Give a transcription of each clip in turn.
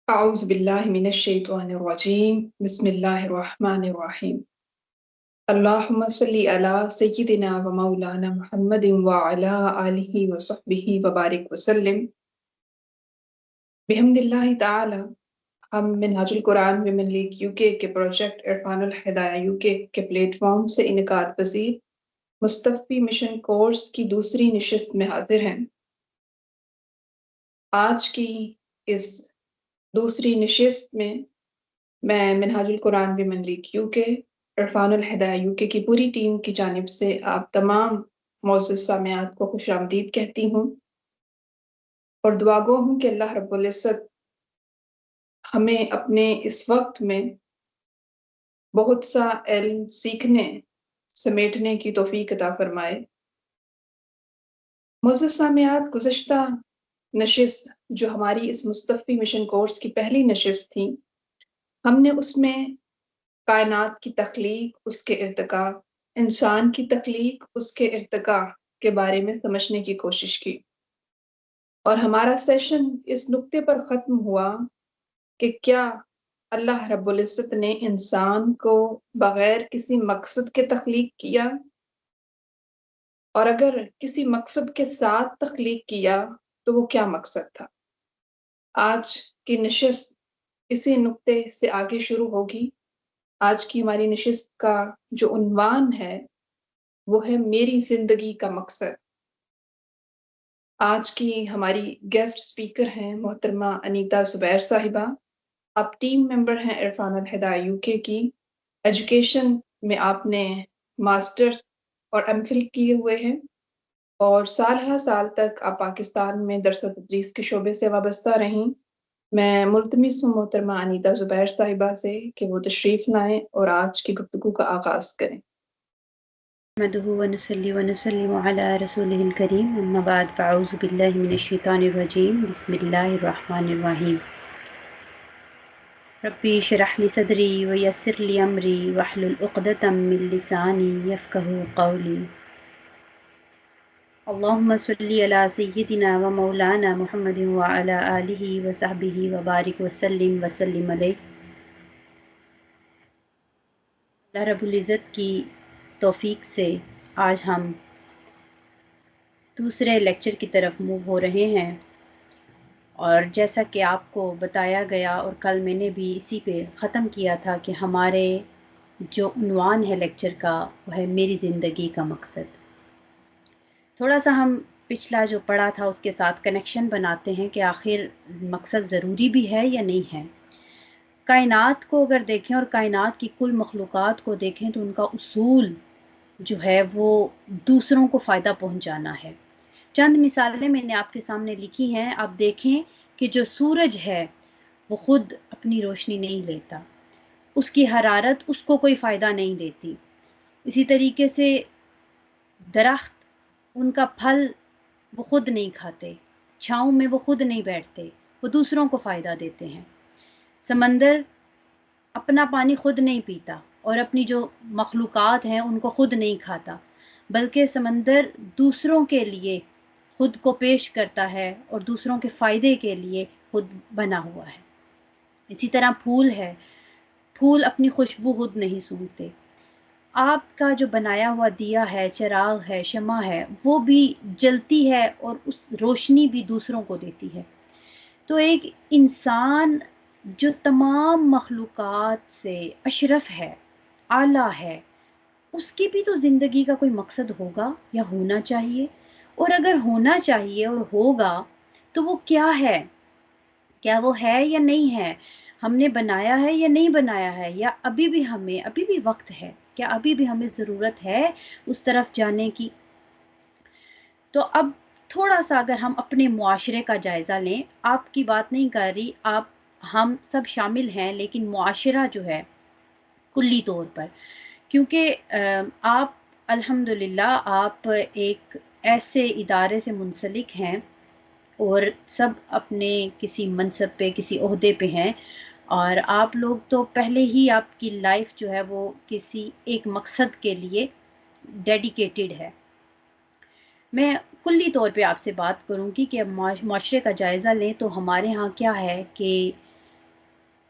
أعوذ بالله من الشيطان الرجيم بسم الله الرحمن الرحيم اللهم صل على سيدنا ومولانا محمد وعلى آله وصحبه وبارك وسلم بحمداللہ تعالی ہم منہاج القرآن ویمن لیگ یوکے کے پروجیکٹ عرفان الہدایہ یوکے کے پلیٹ فارم سے انعقاد پذیر مستفی مشن کورس کی دوسری نشست میں حاضر ہیں۔ آج کی اس دوسری نشست میں Minhaj ul-Quran women league UK Irfan ul-Hidaya UK کی پوری ٹیم کی جانب سے آپ تمام معزز سامعات کو خوش آمدید کہتی ہوں اور دعا گو ہوں کہ اللہ رب العزت ہمیں اپنے اس وقت میں بہت سا علم سیکھنے سمیٹنے کی توفیق عطا فرمائے۔ معزز سامعات، گزشتہ نشست جو ہماری اس مستفی مشن کورس کی پہلی نشست تھی، ہم نے اس میں کائنات کی تخلیق، اس کے ارتقاء، انسان کی تخلیق، اس کے ارتقاء کے بارے میں سمجھنے کی کوشش کی، اور ہمارا سیشن اس نقطے پر ختم ہوا کہ کیا اللہ رب العزت نے انسان کو بغیر کسی مقصد کے تخلیق کیا، اور اگر کسی مقصد کے ساتھ تخلیق کیا تو وہ کیا مقصد تھا۔ آج کی نشست اسی نقطے سے آگے شروع ہوگی۔ آج کی ہماری نشست کا جو عنوان ہے وہ ہے میری زندگی کا مقصد۔ آج کی ہماری گیسٹ سپیکر ہیں محترمہ انیتا زبیر صاحبہ۔ آپ ٹیم ممبر ہیں عرفان الہدایہ یوکے کی۔ ایجوکیشن میں آپ نے ماسٹر اور ایم فل کیے ہوئے ہیں، اور سال ہر سال تک آپ پاکستان میں درس و تدریس کے شعبے سے وابستہ رہیں۔ میں ملتمس ہوں محترمہ انیتا زبیر صاحبہ سے کہ وہ تشریف لائیں اور آج کی گفتگو کا آغاز کریں۔ نحمده ونصلي ونسلم على رسوله الكريم اما بعد فاعوذ بالله من الشيطان الرجيم بسم الله الرحمن الرحيم ربي اشرح لي صدري ويسر لي امري واحلل عقدة من لساني يفقهوا قولي اللهم صل على سيدنا ومولانا محمد وعلى آله وصحبه وبارك وسلم عليه۔ اللہ رب العزت کی توفیق سے آج ہم دوسرے لیکچر کی طرف موو ہو رہے ہیں، اور جیسا کہ آپ کو بتایا گیا اور کل میں نے بھی اسی پہ ختم کیا تھا کہ ہمارے جو عنوان ہے لیکچر کا وہ ہے میری زندگی کا مقصد۔ تھوڑا سا ہم پچھلا جو پڑھا تھا اس کے ساتھ کنیکشن بناتے ہیں کہ آخر مقصد ضروری بھی ہے یا نہیں ہے۔ کائنات کو اگر دیکھیں اور کائنات کی کل مخلوقات کو دیکھیں تو ان کا اصول جو ہے وہ دوسروں کو فائدہ پہنچانا ہے۔ چند مثالیں میں نے آپ کے سامنے لکھی ہیں، آپ دیکھیں کہ جو سورج ہے وہ خود اپنی روشنی نہیں لیتا، اس کی حرارت اس کو کوئی فائدہ نہیں دیتی۔ اسی طریقے سے درخت، ان کا پھل وہ خود نہیں کھاتے، چھاؤں میں وہ خود نہیں بیٹھتے، وہ دوسروں کو فائدہ دیتے ہیں۔ سمندر اپنا پانی خود نہیں پیتا اور اپنی جو مخلوقات ہیں ان کو خود نہیں کھاتا، بلکہ سمندر دوسروں کے لیے خود کو پیش کرتا ہے اور دوسروں کے فائدے کے لیے خود بنا ہوا ہے۔ اسی طرح پھول ہے، پھول اپنی خوشبو خود نہیں سونگھتے۔ آپ کا جو بنایا ہوا دیا ہے، چراغ ہے، شمع ہے، وہ بھی جلتی ہے اور اس روشنی بھی دوسروں کو دیتی ہے۔ تو ایک انسان جو تمام مخلوقات سے اشرف ہے، اعلیٰ ہے، اس کی بھی تو زندگی کا کوئی مقصد ہوگا یا ہونا چاہیے، اور اگر ہونا چاہیے اور ہوگا تو وہ کیا ہے؟ کیا وہ ہے یا نہیں ہے؟ ہم نے بنایا ہے یا نہیں بنایا ہے؟ یا ابھی بھی وقت ہے؟ کیا ابھی بھی ہمیں ضرورت ہے اس طرف جانے کی؟ تو اب تھوڑا سا اگر ہم اپنے معاشرے کا جائزہ لیں، آپ کی بات نہیں کر رہی، ہم سب شامل ہیں، لیکن معاشرہ جو ہے کلی طور پر، کیونکہ آپ الحمدللہ آپ ایک ایسے ادارے سے منسلک ہیں اور سب اپنے کسی منصب پہ، کسی عہدے پہ ہیں، اور آپ لوگ تو پہلے ہی آپ کی لائف جو ہے وہ کسی ایک مقصد کے لیے ڈیڈیکیٹڈ ہے۔ میں کلی طور پہ آپ سے بات کروں گی کہ معاشرے کا جائزہ لیں تو ہمارے ہاں کیا ہے کہ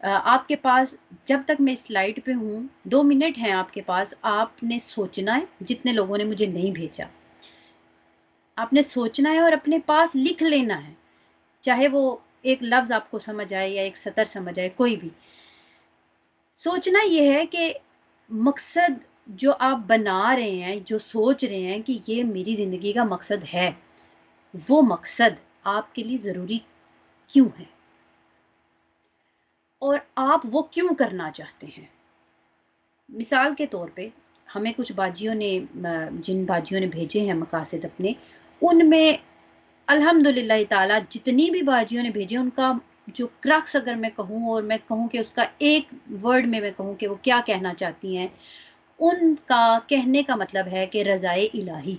آپ کے پاس جب تک میں سلائڈ پہ ہوں 2 منٹ ہیں آپ کے پاس، آپ نے سوچنا ہے، جتنے لوگوں نے مجھے نہیں بھیجا آپ نے سوچنا ہے اور اپنے پاس لکھ لینا ہے، چاہے وہ ایک لفظ آپ کو سمجھ آئے یا ایک سطر سمجھ آئے، کوئی بھی۔ سوچنا یہ ہے کہ مقصد جو آپ بنا رہے ہیں، جو سوچ رہے ہیں کہ یہ میری زندگی کا مقصد ہے، وہ مقصد آپ کے لیے ضروری کیوں ہے اور آپ وہ کیوں کرنا چاہتے ہیں۔ مثال کے طور پہ ہمیں کچھ باجیوں نے، جن باجیوں نے بھیجے ہیں مقاصد اپنے، ان میں الحمدللہ تعالیٰ جتنی بھی باجیوں نے بھیجے، ان کا جو کرکس اگر میں کہوں اور میں کہوں کہ اس کا ایک ورڈ میں کہوں کہ وہ کیا کہنا چاہتی ہیں، ان کا کہنے کا مطلب ہے کہ رضائے الہی،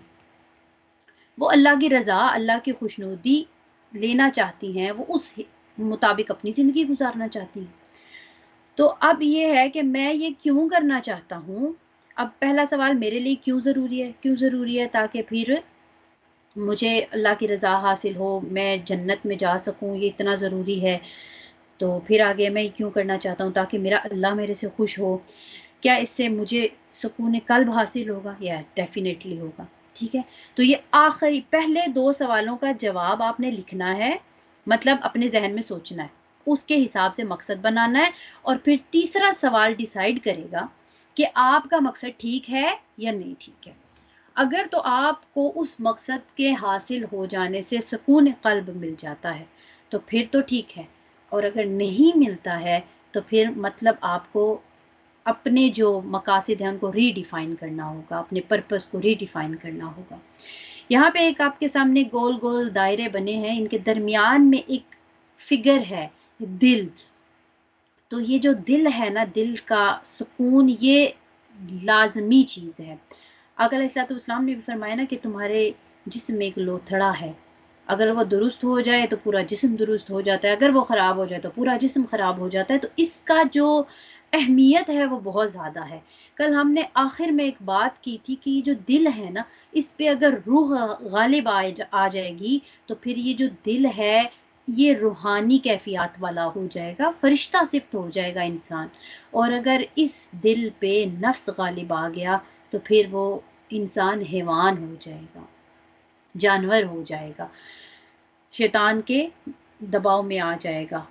وہ اللہ کی رضا، اللہ کی خوشنودی لینا چاہتی ہیں، وہ اس مطابق اپنی زندگی گزارنا چاہتی ہیں۔ تو اب یہ ہے کہ میں یہ کیوں کرنا چاہتا ہوں۔ اب پہلا سوال میرے لیے کیوں ضروری ہے، کیوں ضروری ہے؟ تاکہ پھر مجھے اللہ کی رضا حاصل ہو، میں جنت میں جا سکوں، یہ اتنا ضروری ہے۔ تو پھر آگے میں کیوں کرنا چاہتا ہوں؟ تاکہ میرا اللہ میرے سے خوش ہو۔ کیا اس سے مجھے سکون قلب حاصل ہوگا؟ یا ڈیفینیٹلی ہوگا۔ ٹھیک ہے، تو یہ آخری پہلے 2 سوالوں کا جواب آپ نے لکھنا ہے، مطلب اپنے ذہن میں سوچنا ہے، اس کے حساب سے مقصد بنانا ہے، اور پھر تیسرا سوال ڈیسائیڈ کرے گا کہ آپ کا مقصد ٹھیک ہے یا نہیں ٹھیک ہے۔ اگر تو آپ کو اس مقصد کے حاصل ہو جانے سے سکون قلب مل جاتا ہے تو پھر تو ٹھیک ہے، اور اگر نہیں ملتا ہے تو پھر مطلب آپ کو اپنے جو مقاصد ہیں ان کو ری ڈیفائن کرنا ہوگا، اپنے پرپس کو ری ڈیفائن کرنا ہوگا۔ یہاں پہ ایک آپ کے سامنے گول گول دائرے بنے ہیں، ان کے درمیان میں ایک فگر ہے، دل۔ تو یہ جو دل ہے نا، دل کا سکون، یہ لازمی چیز ہے۔ آقا علیہ الصلوۃ والسلام نے بھی فرمایا نا کہ تمہارے جسم میں ایک لوتھڑا ہے، اگر وہ درست ہو جائے تو پورا جسم درست ہو جاتا ہے، اگر وہ خراب ہو جائے تو پورا جسم خراب ہو جاتا ہے۔ تو اس کا جو اہمیت ہے وہ بہت زیادہ ہے۔ کل ہم نے آخر میں ایک بات کی تھی کہ یہ جو دل ہے نا، اس پہ اگر روح غالب آ جائے گی تو پھر یہ جو دل ہے یہ روحانی کیفیات والا ہو جائے گا، فرشتہ صفت ہو جائے گا انسان۔ اور اگر اس دل پہ نفس غالب آ گیا تو پھر وہ انسان حیوان ہو جائے گا، جانور ہو جائے گا، شیطان کے دباؤ میں آ جائے گا،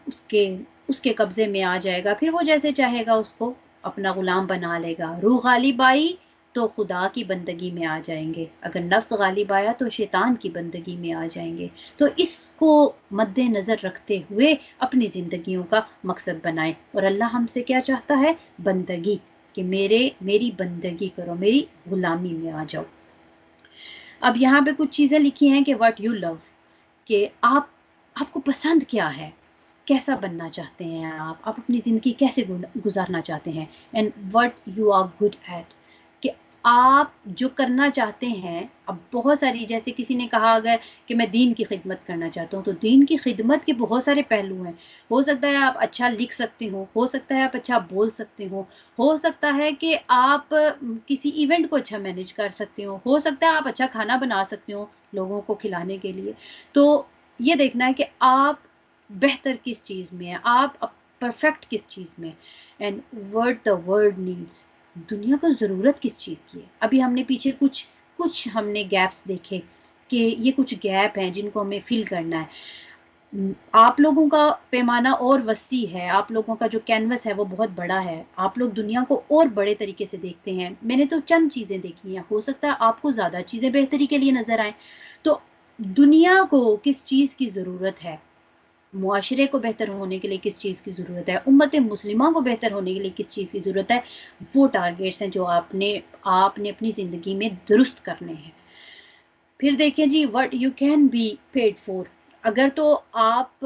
اس کے قبضے میں آ جائے گا، پھر وہ جیسے چاہے گا اس کو اپنا غلام بنا لے گا۔ روح غالب آئی تو خدا کی بندگی میں آ جائیں گے، اگر نفس غالب آیا تو شیطان کی بندگی میں آ جائیں گے۔ تو اس کو مد نظر رکھتے ہوئے اپنی زندگیوں کا مقصد بنائیں۔ اور اللہ ہم سے کیا چاہتا ہے؟ بندگی، کہ میری بندگی کرو، میری غلامی میں آ جاؤ۔ اب یہاں پہ کچھ چیزیں لکھی ہیں کہ واٹ یو لو، کہ آپ کو پسند کیا ہے، کیسا بننا چاہتے ہیں آپ اپنی زندگی کیسے گزارنا چاہتے ہیں، and what you are good at, کہ آپ جو کرنا چاہتے ہیں۔ اب بہت ساری، جیسے کسی نے کہا اگر کہ میں دین کی خدمت کرنا چاہتا ہوں، تو دین کی خدمت کے بہت سارے پہلو ہیں۔ ہو سکتا ہے آپ اچھا لکھ سکتے ہو سکتا ہے آپ اچھا بول سکتے ہو سکتا ہے کہ آپ کسی ایونٹ کو اچھا مینیج کر سکتے ہو سکتا ہے آپ اچھا کھانا بنا سکتے ہو لوگوں کو کھلانے کے لیے۔ تو یہ دیکھنا ہے کہ آپ بہتر کس چیز میں ہیں، آپ پرفیکٹ کس چیز میں، and what the world needs، دنیا کو ضرورت کس چیز کی ہے۔ ابھی ہم نے پیچھے کچھ ہم نے گیپس دیکھے کہ یہ کچھ گیپ ہیں جن کو ہمیں فل کرنا ہے۔ آپ لوگوں کا پیمانہ اور وسیع ہے، آپ لوگوں کا جو کینوس ہے وہ بہت بڑا ہے، آپ لوگ دنیا کو اور بڑے طریقے سے دیکھتے ہیں۔ میں نے تو چند چیزیں دیکھی ہیں، ہو سکتا ہے آپ کو زیادہ چیزیں بہتری کے لیے نظر آئیں۔ تو دنیا کو کس چیز کی ضرورت ہے، معاشرے کو بہتر ہونے کے لیے کس چیز کی ضرورت ہے، امت مسلمہ کو بہتر ہونے کے لیے کس چیز کی ضرورت ہے، وہ ٹارگیٹس ہیں جو آپ نے اپنی زندگی میں درست کرنے ہیں۔ پھر دیکھیں جی what you can be paid for، اگر تو آپ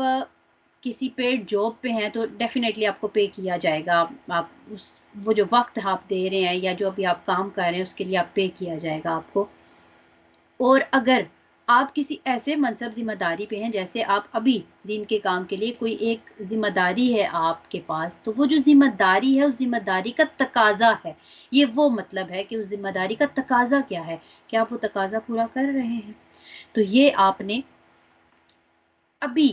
کسی پیڈ جاب پہ ہیں تو ڈیفینیٹلی آپ کو پے کیا جائے گا، آپ وہ جو وقت آپ دے رہے ہیں یا جو ابھی آپ کام کر رہے ہیں اس کے لیے آپ پے کیا جائے گا آپ کو۔ اور اگر آپ کسی ایسے منصب ذمہ داری پہ ہیں، جیسے آپ ابھی دین کے کام کے لیے کوئی ایک ذمہ داری ہے آپ کے پاس، تو وہ جو ذمہ داری ہے اس ذمہ داری کا تقاضا ہے، یہ وہ مطلب ہے کہ اس ذمہ داری کا تقاضا کیا ہے، کہ آپ وہ تقاضا پورا کر رہے ہیں۔ تو یہ آپ نے ابھی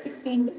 16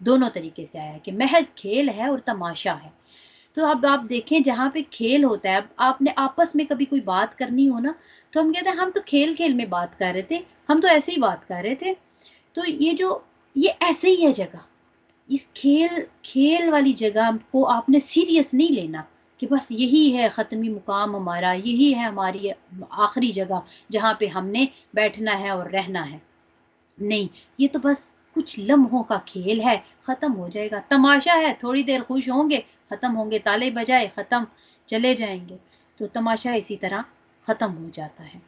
دونوں طریقے سے آیا ہے کہ محض کھیل ہے اور تماشا ہے۔ تو اب آپ دیکھیں جہاں پہ کھیل ہوتا ہے، اب آپ نے آپس میں کبھی کوئی بات کرنی ہو نا، تو ہم کہتے ہیں ہم تو کھیل کھیل میں بات کر رہے تھے، ہم تو ایسے ہی بات کر رہے تھے۔ تو یہ ایسے ہی ہے جگہ، اس کھیل کھیل والی جگہ کو آپ نے سیریس نہیں لینا کہ بس یہی ہے ختمی مقام ہمارا، یہی ہے ہماری آخری جگہ جہاں پہ ہم نے بیٹھنا ہے اور رہنا ہے۔ نہیں، یہ تو بس کچھ لمحوں کا کھیل ہے، ختم ہو جائے گا۔ تماشا ہے، تھوڑی دیر خوش ہوں گے، ختم ہوں گے، تالے بجائے ختم، چلے جائیں گے۔ تو تماشا اسی طرح ختم ہو جاتا ہے۔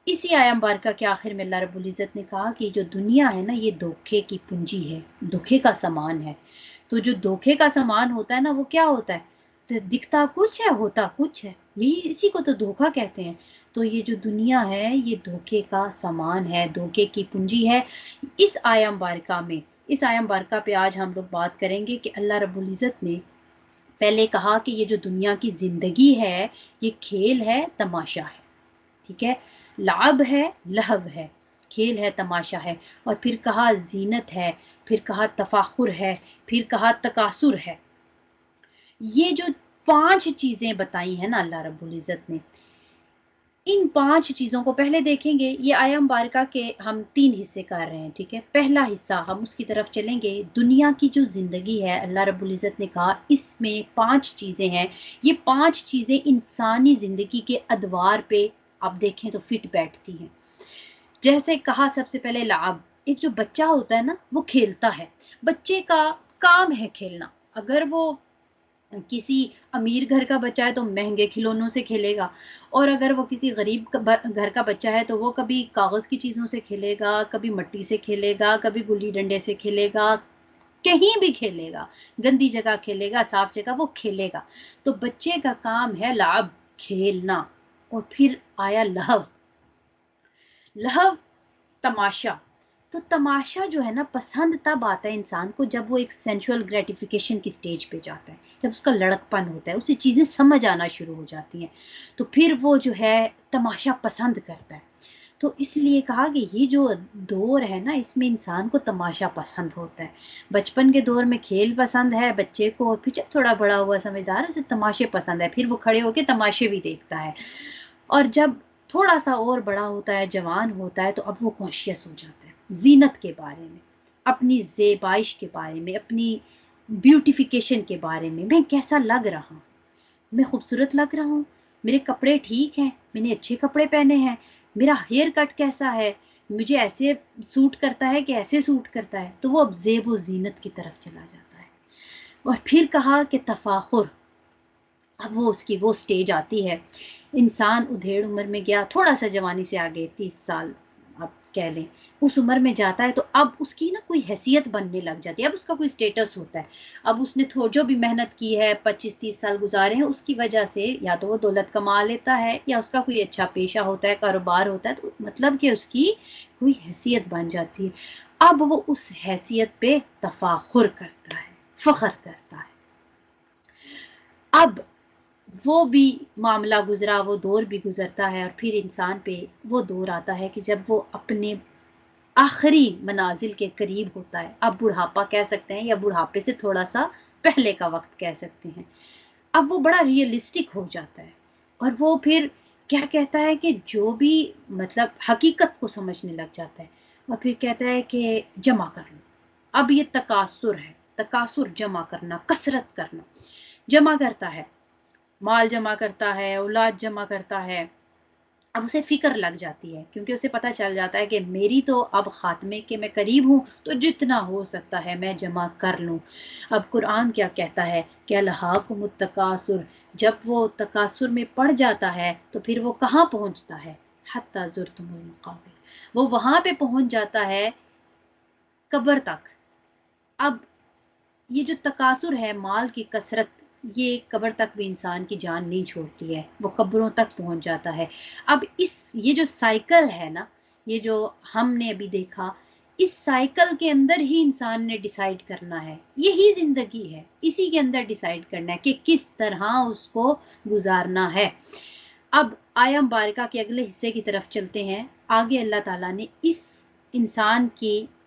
اسی آیہ مبارکہ کے آخر میں اللہ رب العزت نے کہا کہ جو دنیا ہے نا، یہ دھوکے کی پنجی ہے، دھوکے کا سامان ہے۔ تو جو دھوکے کا سامان ہوتا ہے نا، وہ کیا ہوتا ہے؟ تو دکھتا کچھ ہے، ہوتا کچھ ہے، یہی اسی کو تو دھوکا کہتے ہیں۔ تو یہ جو دنیا ہے، یہ دھوکے کا سامان ہے، دھوکے کی پنجی ہے۔ اس آیہ مبارکہ میں، اس آیہ مبارکہ پہ آج ہم لوگ بات کریں گے کہ اللہ رب العزت نے پہلے کہا کہ یہ جو دنیا کی زندگی ہے، یہ کھیل ہے، تماشا ہے، ٹھیک ہے، لعب ہے، لہو ہے، کھیل ہے، تماشا ہے۔ اور پھر کہا زینت ہے، پھر کہا تفاخر ہے، پھر کہا تکاثر ہے۔ یہ جو 5 چیزیں بتائی ہیں نا اللہ رب العزت نے، ان 5 چیزوں کو پہلے دیکھیں گے۔ یہ آیہ مبارکہ کے ہم 3 حصے کر رہے ہیں، ٹھیک ہے۔ پہلا حصہ ہم اس کی طرف چلیں گے۔ دنیا کی جو زندگی ہے، اللہ رب العزت نے کہا اس میں 5 چیزیں ہیں۔ یہ 5 چیزیں انسانی زندگی کے ادوار پہ آپ دیکھیں تو فٹ بیٹھتی ہیں۔ جیسے کہا سب سے پہلے لعب، ایک جو بچہ ہوتا ہے نا، وہ کھیلتا ہے، بچے کا کام ہے کھیلنا۔ اگر وہ کسی امیر گھر کا بچہ ہے تو مہنگے کھلونوں سے کھیلے گا، اور اگر وہ کسی غریب گھر کا بچہ ہے تو وہ کبھی کاغذ کی چیزوں سے کھیلے گا، کبھی مٹی سے کھیلے گا، کبھی گلی ڈنڈے سے کھیلے گا، کہیں بھی کھیلے گا، گندی جگہ کھیلے گا، صاف جگہ وہ کھیلے گا۔ تو بچے کا کام ہے لعب، کھیلنا۔ اور پھر آیا لہو، لہو تماشا۔ تو تماشا جو ہے نا، پسند تب آتا ہے انسان کو جب وہ ایک سینشول گریٹیفیکیشن کی سٹیج پہ جاتا ہے، جب اس کا لڑکپن ہوتا ہے، اسے چیزیں سمجھ آنا شروع ہو جاتی ہیں، تو پھر وہ جو ہے تماشا پسند کرتا ہے۔ تو اس لیے کہا کہ یہ جو دور ہے نا، اس میں انسان کو تماشا پسند ہوتا ہے۔ بچپن کے دور میں کھیل پسند ہے بچے کو، اور پھر جب تھوڑا بڑا ہوا سمجھدار ہے، اسے تماشے پسند ہے، پھر وہ کھڑے ہو کے تماشے بھی دیکھتا ہے۔ اور جب تھوڑا سا اور بڑا ہوتا ہے، جوان ہوتا ہے، تو اب وہ کانشیس ہو جاتا ہے زینت کے بارے میں، اپنی زیبائش کے بارے میں، اپنی بیوٹیفیکیشن کے بارے میں کیسا لگ رہا ہوں، میں خوبصورت لگ رہا ہوں، میرے کپڑے ٹھیک ہیں، میں نے اچھے کپڑے پہنے ہیں، میرا ہیئر کٹ کیسا ہے، مجھے ایسے سوٹ کرتا ہے کہ ایسے سوٹ کرتا ہے۔ تو وہ اب زیب و زینت کی طرف چلا جاتا ہے۔ اور پھر کہا کہ تفاخر، اب وہ اس کی وہ سٹیج آتی ہے، انسان ادھیڑ عمر میں گیا، تھوڑا سا جوانی سے آگے 30 سال آپ کہہ لیں، اس عمر میں جاتا ہے، تو اب اس کی نا کوئی حیثیت بننے لگ جاتی ہے، اب اس کا کوئی سٹیٹس ہوتا ہے۔ اب اس نے جو بھی محنت کی ہے، 25-30 سال گزارے ہیں، اس کی وجہ سے یا تو وہ دولت کما لیتا ہے، یا اس کا کوئی اچھا پیشہ ہوتا ہے، کاروبار ہوتا ہے، تو مطلب کہ اس کی کوئی حیثیت بن جاتی ہے۔ اب وہ اس حیثیت پہ تفاخر کرتا ہے، فخر کرتا ہے۔ اب وہ بھی معاملہ گزرا، وہ دور بھی گزرتا ہے، اور پھر انسان پہ وہ دور آتا ہے کہ جب وہ اپنے آخری منازل کے قریب ہوتا ہے، اب بڑھاپا کہہ سکتے ہیں، یا بڑھاپے سے تھوڑا سا پہلے کا وقت کہہ سکتے ہیں۔ اب وہ بڑا ریئلسٹک ہو جاتا ہے، اور وہ پھر کیا کہتا ہے کہ جو بھی مطلب حقیقت کو سمجھنے لگ جاتا ہے، اور پھر کہتا ہے کہ جمع کر لو۔ اب یہ تکاثر ہے، تکاثر، جمع کرنا، کثرت کرنا، جمع کرتا ہے، مال جمع کرتا ہے، اولاد جمع کرتا ہے۔ اب اسے فکر لگ جاتی ہے، کیونکہ اسے پتہ چل جاتا ہے کہ میری تو اب خاتمے کے میں قریب ہوں، تو جتنا ہو سکتا ہے میں جمع کر لوں۔ اب قرآن کیا کہتا ہے کہ الہاکم التکاثر، جب وہ تکاثر میں پڑ جاتا ہے تو پھر وہ کہاں پہنچتا ہے؟ حتی زرتم المقابر، وہ وہاں پہ پہنچ جاتا ہے، قبر تک۔ اب یہ جو تکاثر ہے، مال کی کثرت، یہ قبر تک بھی انسان کی جان نہیں چھوڑتی ہے، وہ قبروں تک پہنچ جاتا ہے۔ اب یہ جو سائیکل ہے نا، یہ جو ہم نے ابھی دیکھا، اس سائیکل کے اندر ہی انسان نے ڈیسائیڈ کرنا ہے، یہی زندگی ہے، اسی کے اندر ڈیسائیڈ کرنا ہے کہ کس طرح اس کو گزارنا ہے۔ اب آیہ مبارکہ کے اگلے حصے کی طرف چلتے ہیں۔ آگے اللہ تعالیٰ نے اس انسان کی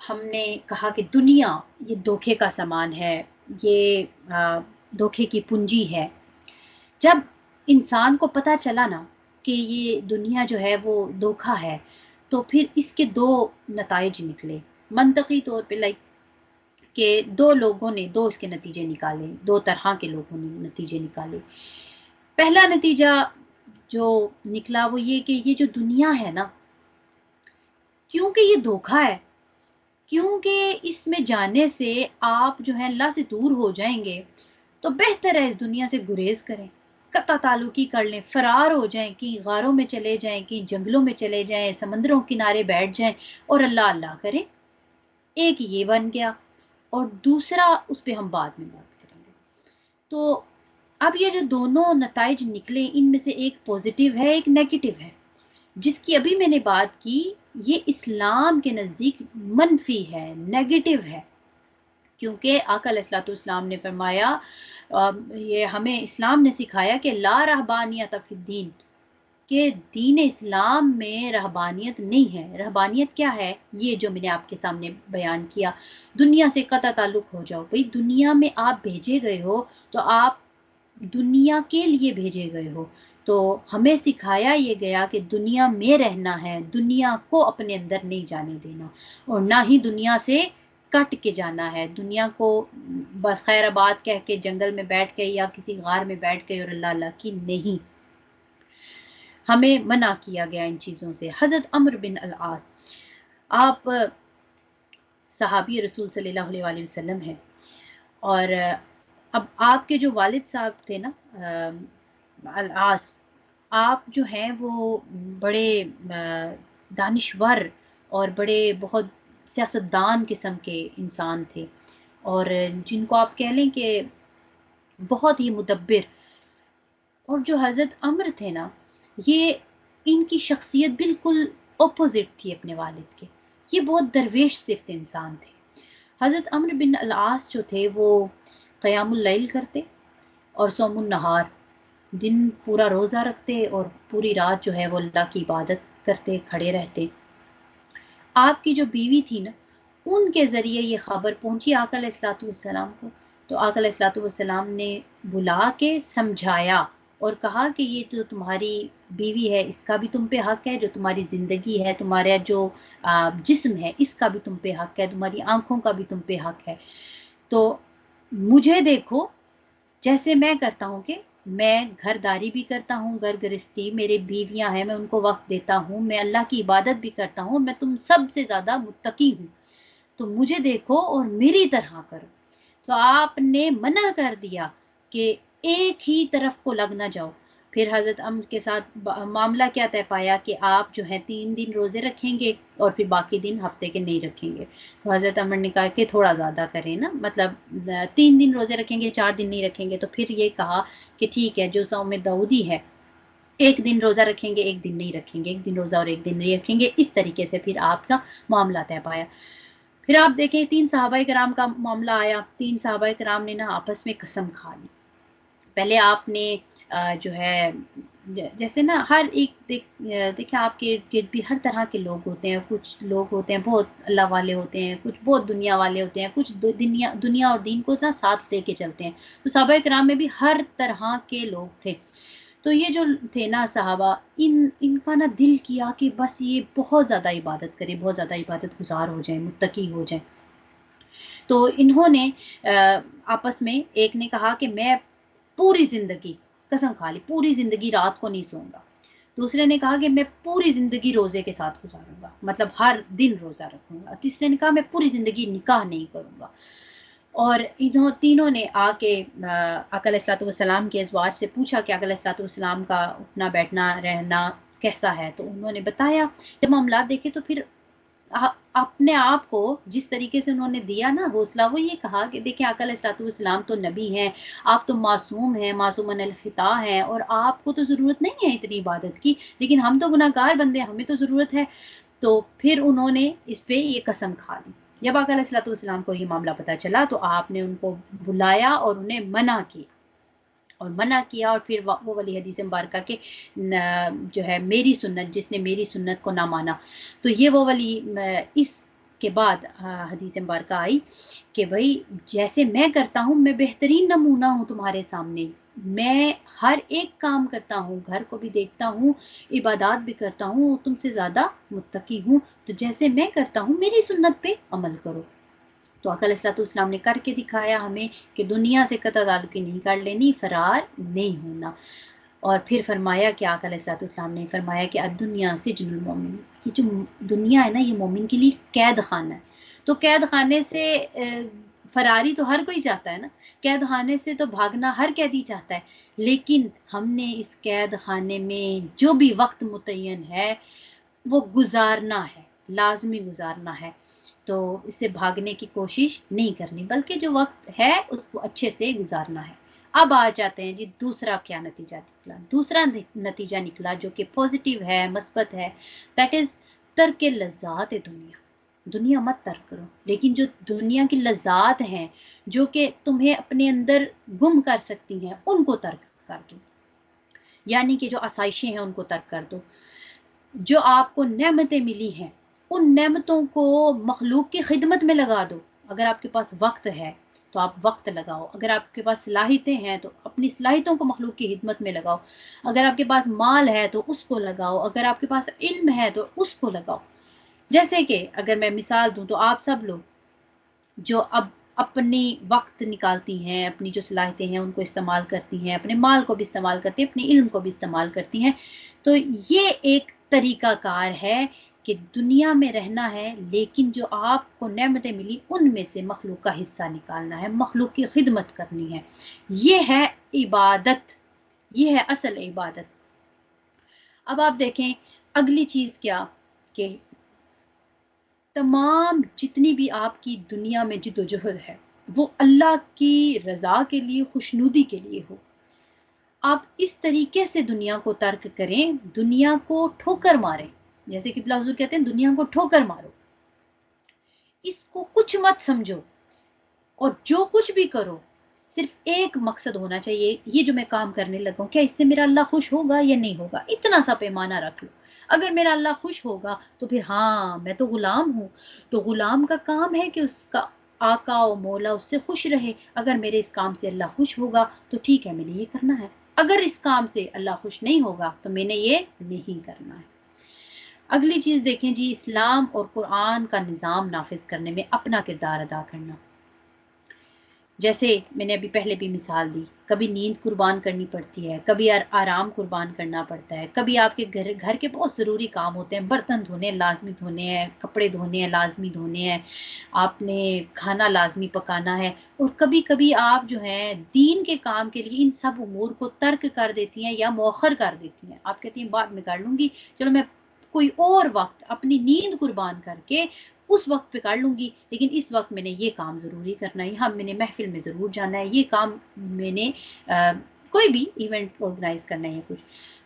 ہم نے کہا کہ دنیا یہ دھوکے کا سامان ہے، یہ دھوکے کی پونجی ہے۔ جب انسان کو پتہ چلا نا کہ یہ دنیا جو ہے وہ دھوکا ہے، تو پھر اس کے دو نتائج نکلے منطقی طور پہ، کہ دو اس کے نتیجے نکالے، دو طرح کے لوگوں نے نتیجے نکالے۔ پہلا نتیجہ جو نکلا وہ یہ کہ یہ جو دنیا ہے نا، کیونکہ یہ دھوکا ہے، کیونکہ اس میں جانے سے آپ جو ہے اللہ سے دور ہو جائیں گے، تو بہتر ہے اس دنیا سے گریز کریں، قطع تعلقی کر لیں، فرار ہو جائیں، کہیں غاروں میں چلے جائیں، کہیں جنگلوں میں چلے جائیں، سمندروں کنارے بیٹھ جائیں اور اللہ کریں۔ ایک یہ بن گیا، اور دوسرا اس پہ ہم بعد میں بات کریں گے۔ تو اب یہ جو دونوں نتائج نکلے، ان میں سے ایک پوزیٹیو ہے، ایک نیگیٹو ہے۔ جس کی ابھی میں نے بات کی، یہ اسلام کے نزدیک منفی ہے، نیگیٹو ہے، کیونکہ آقا علیہ الصلوۃ والسلام نے فرمایا، یہ ہمیں اسلام نے سکھایا کہ لا رہبانیت فی الدین، کہ دین اسلام میں رہبانیت نہیں ہے۔ رہبانیت کیا ہے؟ یہ جو میں نے آپ کے سامنے بیان کیا، دنیا سے قطع تعلق ہو جاؤ۔ بھئی دنیا میں آپ بھیجے گئے ہو تو آپ دنیا کے لیے بھیجے گئے ہو، تو ہمیں سکھایا یہ گیا کہ دنیا میں رہنا ہے، دنیا کو اپنے اندر نہیں جانے دینا، اور نہ ہی دنیا سے کٹ کے جانا ہے، دنیا کو بس خیر آباد کہہ کے جنگل میں بیٹھ کے یا کسی غار میں بیٹھ کے اور اللہ کی نہیں، ہمیں منع کیا گیا ان چیزوں سے۔ حضرت عمرو بن العاص، آپ صحابی رسول صلی اللہ علیہ وآلہ وسلم ہیں، اور اب آپ کے جو والد صاحب تھے نا العاص، آپ جو ہیں وہ بڑے دانشور اور بڑے بہت سیاستدان قسم کے انسان تھے، اور جن کو آپ کہہ لیں کہ بہت ہی مدبر۔ اور جو حضرت عمر تھے نا، یہ ان کی شخصیت بالکل اپوزٹ تھی اپنے والد کے، یہ بہت درویش صفت انسان تھے۔ حضرت عمرو بن العاص جو تھے وہ قیام اللیل کرتے اور صوم النہار، دن پورا روزہ رکھتے اور پوری رات جو ہے وہ اللہ کی عبادت کرتے، کھڑے رہتے۔ آپ کی جو بیوی تھی نا، ان کے ذریعے یہ خبر پہنچی آقا علیہ الصلوۃ والسلام کو، تو آقا علیہ الصلوۃ والسلام نے بلا کے سمجھایا اور کہا کہ یہ جو تمہاری بیوی ہے اس کا بھی تم پہ حق ہے، جو تمہاری زندگی ہے، تمہارا جو جسم ہے، اس کا بھی تم پہ حق ہے، تمہاری آنکھوں کا بھی تم پہ حق ہے۔ تو مجھے دیکھو جیسے میں کرتا ہوں، کہ میں گھر داری بھی کرتا ہوں، گھر گرہستی، میرے بیویاں ہیں، میں ان کو وقت دیتا ہوں، میں اللہ کی عبادت بھی کرتا ہوں، میں تم سب سے زیادہ متقی ہوں، تو مجھے دیکھو اور میری طرح کرو۔ تو آپ نے منع کر دیا کہ ایک ہی طرف کو لگ نہ جاؤ۔ پھر حضرت عمر کے ساتھ معاملہ کیا طے پایا کہ آپ جو ہے 3 دن روزے رکھیں گے اور پھر باقی دن ہفتے کے نہیں رکھیں گے۔ تو حضرت عمر نے کہا کہ تھوڑا زیادہ کریں نا، مطلب 3 دن روزے رکھیں گے، 4 دن نہیں رکھیں گے۔ تو پھر یہ کہا کہ ٹھیک ہے، جو صوم داؤدی ہے، 1 دن روزہ رکھیں گے، 1 دن نہیں رکھیں گے، 1 دن روزہ اور 1 دن نہیں رکھیں گے، اس طریقے سے پھر آپ کا معاملہ طے پایا۔ پھر آپ دیکھیں 3 صحابہ کرام کا معاملہ آیا، 3 صحابہ کرام نے نا آپس میں قسم کھا لی۔ پہلے آپ نے جو ہے جیسے نا ہر ایک دیکھیں آپ کے ارد گرد بھی ہر طرح کے لوگ ہوتے ہیں، کچھ لوگ ہوتے ہیں بہت اللہ والے ہوتے ہیں، کچھ بہت دنیا والے ہوتے ہیں، کچھ دنیا اور دین کو نا ساتھ لے کے چلتے ہیں۔ تو صحابہ کرام میں بھی ہر طرح کے لوگ تھے۔ تو یہ جو تھے نا صحابہ، ان کا نا دل کیا کہ بس یہ بہت زیادہ عبادت کرے، بہت زیادہ عبادت گزار ہو جائیں، متقی ہو جائیں۔ تو انہوں نے آپس میں، ایک نے کہا کہ میں پوری زندگی قسم کھا لی، پوری زندگی رات کو نہیں سوؤں گا۔ دوسرے نے کہا کہ میں پوری زندگی روزے کے ساتھ گزاروں گا، مطلب ہر دن روزہ رکھوں گا۔ تیسرے نے کہا میں پوری زندگی نکاح نہیں کروں گا۔ اور انہوں تینوں نے آ کے آقا علیہ الصلوۃ والسلام کے ازواج سے پوچھا کہ آقا علیہ الصلوۃ والسلام کا اٹھنا بیٹھنا رہنا کیسا ہے، تو انہوں نے بتایا۔ جب معاملات دیکھے تو پھر اپنے آپ کو جس طریقے سے انہوں نے دیا نا حوصلہ، وہ یہ کہا کہ دیکھیں آقا علیہ الصلوۃ والسلام تو نبی ہیں، آپ تو معصوم ہیں، معصوم الخطا ہیں، اور آپ کو تو ضرورت نہیں ہے اتنی عبادت کی، لیکن ہم تو گناہ گار بندے، ہمیں تو ضرورت ہے۔ تو پھر انہوں نے اس پہ یہ قسم کھا لی۔ جب آقا علیہ الصلوۃ والسلام کو یہ معاملہ پتہ چلا تو آپ نے ان کو بلایا اور انہیں منع کیا اور پھر وہ والی حدیث مبارکہ کہ جو ہے میری سنت، جس نے میری سنت کو نہ مانا، تو یہ وہ والی اس کے بعد حدیث مبارکہ آئی کہ بھائی جیسے میں کرتا ہوں میں بہترین نمونہ ہوں تمہارے سامنے، میں ہر ایک کام کرتا ہوں، گھر کو بھی دیکھتا ہوں، عبادات بھی کرتا ہوں، تم سے زیادہ متقی ہوں، تو جیسے میں کرتا ہوں میری سنت پہ عمل کرو۔ تو آقا علیہ السلام نے کر کے دکھایا ہمیں کہ دنیا سے قطع تعلقی نہیں کر لینی، فرار نہیں ہونا۔ اور پھر فرمایا کہ آقا علیہ السلام نے فرمایا کہ الدنیا سجن المومن، یہ جو دنیا ہے نا یہ مومن کے لیے قید خانہ ہے۔ تو قید خانے سے فراری تو ہر کوئی چاہتا ہے نا، قید خانے سے تو بھاگنا ہر قیدی چاہتا ہے، لیکن ہم نے اس قید خانے میں جو بھی وقت متعین ہے وہ گزارنا ہے، لازمی گزارنا ہے۔ تو اس سے بھاگنے کی کوشش نہیں کرنی، بلکہ جو وقت ہے اس کو اچھے سے گزارنا ہے۔ اب آ جاتے ہیں جی دوسرا کیا نتیجہ نکلا۔ دوسرا نتیجہ نکلا جو کہ پازیٹیو ہے، مثبت ہے، دیٹ از ترک لذات دنیا۔ دنیا مت ترک کرو، لیکن جو دنیا کی لذات ہیں جو کہ تمہیں اپنے اندر گم کر سکتی ہیں ان کو ترک کر دو، یعنی کہ جو آسائشیں ہیں ان کو ترک کر دو۔ جو آپ کو نعمتیں ملی ہیں ان نعمتوں کو مخلوق کی خدمت میں لگا دو۔ اگر آپ کے پاس وقت ہے تو آپ وقت لگاؤ، اگر آپ کے پاس صلاحیتیں ہیں تو اپنی صلاحیتوں کو مخلوق کی خدمت میں لگاؤ، اگر آپ کے پاس مال ہے تو اس کو لگاؤ، اگر آپ کے پاس علم ہے تو اس کو لگاؤ۔ جیسے کہ اگر میں مثال دوں تو آپ سب لوگ جو اب اپنی وقت نکالتی ہیں، اپنی جو صلاحیتیں ہیں ان کو استعمال کرتی ہیں، اپنے مال کو بھی استعمال کرتی ہیں، اپنے علم کو بھی استعمال کرتی ہیں، تو یہ ایک طریقہ کار ہے کہ دنیا میں رہنا ہے، لیکن جو آپ کو نعمتیں ملی ان میں سے مخلوق کا حصہ نکالنا ہے، مخلوق کی خدمت کرنی ہے۔ یہ ہے عبادت، یہ ہے اصل عبادت۔ اب آپ دیکھیں اگلی چیز کیا کہ تمام جتنی بھی آپ کی دنیا میں جد و جہد ہے وہ اللہ کی رضا کے لیے، خوشنودی کے لیے ہو۔ آپ اس طریقے سے دنیا کو ترک کریں، دنیا کو ٹھوکر ماریں، جیسے کہ حضور کہتے ہیں دنیا کو ٹھوکر مارو، اس کو کچھ مت سمجھو، اور جو کچھ بھی کرو صرف ایک مقصد ہونا چاہیے، یہ جو میں کام کرنے لگا ہوں کیا اس سے میرا اللہ خوش ہوگا یا نہیں ہوگا، اتنا سا پیمانہ رکھ لو۔ اگر میرا اللہ خوش ہوگا تو پھر ہاں میں تو غلام ہوں، تو غلام کا کام ہے کہ اس کا آقا و مولا اس سے خوش رہے۔ اگر میرے اس کام سے اللہ خوش ہوگا تو ٹھیک ہے، میں نے یہ کرنا ہے، اگر اس کام سے اللہ خوش نہیں ہوگا تو میں نے یہ نہیں کرنا ہے۔ اگلی چیز دیکھیں جی، اسلام اور قرآن کا نظام نافذ کرنے میں اپنا کردار ادا کرنا۔ جیسے میں نے ابھی پہلے بھی مثال دی، کبھی نیند قربان کرنی پڑتی ہے، کبھی آرام قربان کرنا پڑتا ہے، کبھی آپ کے گھر کے بہت ضروری کام ہوتے ہیں، برتن دھونے لازمی دھونے ہیں، کپڑے دھونے ہیں لازمی دھونے ہیں، آپ نے کھانا لازمی پکانا ہے، اور کبھی کبھی آپ جو ہیں دین کے کام کے لیے ان سب امور کو ترک کر دیتی ہیں یا مؤخر کر دیتی ہیں۔ آپ کہتی ہیں بعد میں کر لوں گی، چلو میں کوئی اور وقت اپنی نیند قربان کر کے اس وقت پہ کر لوں گی، لیکن اس وقت میں نے یہ کام ضروری کرنا ہے، یہاں میں نے محفل میں ضرور جانا ہے، یہ کام میں نے کوئی بھی ایونٹ آرگنائز کرنا ہے کچھ۔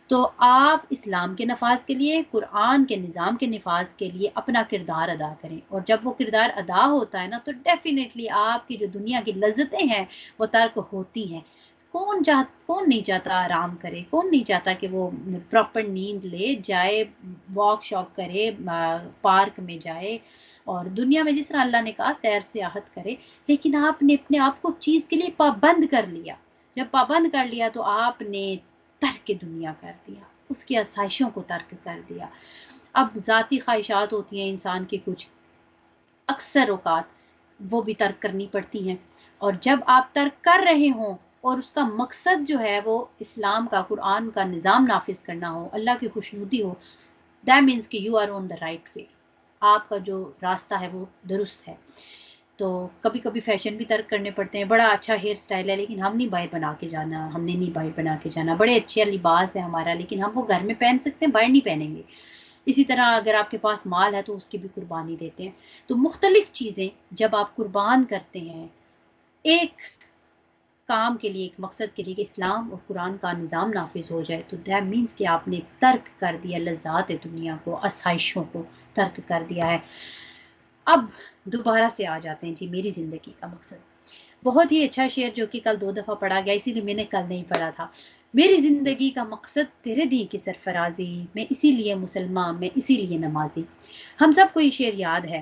تو آپ اسلام کے نفاذ کے لیے، قرآن کے نظام کے نفاذ کے لیے اپنا کردار ادا کریں، اور جب وہ کردار ادا ہوتا ہے نا تو ڈیفینیٹلی آپ کی جو دنیا کی لذتیں ہیں وہ ترک ہوتی ہیں۔ کون نہیں چاہتا آرام کرے، کون نہیں چاہتا کہ وہ پراپر نیند لے جائے، واک شاک کرے، پارک میں جائے، اور دنیا میں جس طرح اللہ نے کہا سیر سیاحت کرے، لیکن آپ نے اپنے آپ کو چیز کے لیے پابند کر لیا۔ جب پابند کر لیا تو آپ نے ترک دنیا کر دیا، اس کی آسائشوں کو ترک کر دیا۔ اب ذاتی خواہشات ہوتی ہیں انسان کی کچھ، اکثر اوقات وہ بھی ترک کرنی پڑتی ہیں، اور جب آپ ترک کر رہے ہوں اور اس کا مقصد جو ہے وہ اسلام کا، قرآن کا نظام نافذ کرنا ہو، اللہ کی خوشنودی ہو، that means کہ you are on the right way، آپ کا جو راستہ ہے وہ درست ہے۔ تو کبھی کبھی فیشن بھی ترک کرنے پڑتے ہیں، بڑا اچھا ہیئر سٹائل ہے لیکن ہم نہیں باہر بنا کے جانا، ہم نے نہیں باہر بنا کے جانا، بڑے اچھے لباس ہے ہمارا لیکن ہم وہ گھر میں پہن سکتے ہیں، باہر نہیں پہنیں گے۔ اسی طرح اگر آپ کے پاس مال ہے تو اس کی بھی قربانی دیتے ہیں۔ تو مختلف چیزیں جب آپ قربان کرتے ہیں ایک کام کے لیے، ایک مقصد کے لیے کہ اسلام اور قرآن کا نظام نافذ ہو جائے، تو دیٹ مینس کہ آپ نے ترک کر دیا لذات دنیا کو، آسائشوں کو ترک کر دیا ہے۔ اب دوبارہ سے آ جاتے ہیں جی میری زندگی کا مقصد۔ بہت ہی اچھا شعر جو کہ کل 2 دفعہ پڑھا گیا، اسی لیے میں نے کل نہیں پڑھا تھا۔ میری زندگی کا مقصد تیرے دین کی سرفرازی، میں اسی لیے مسلمان، میں اسی لیے نمازی۔ ہم سب کو یہ شعر یاد ہے،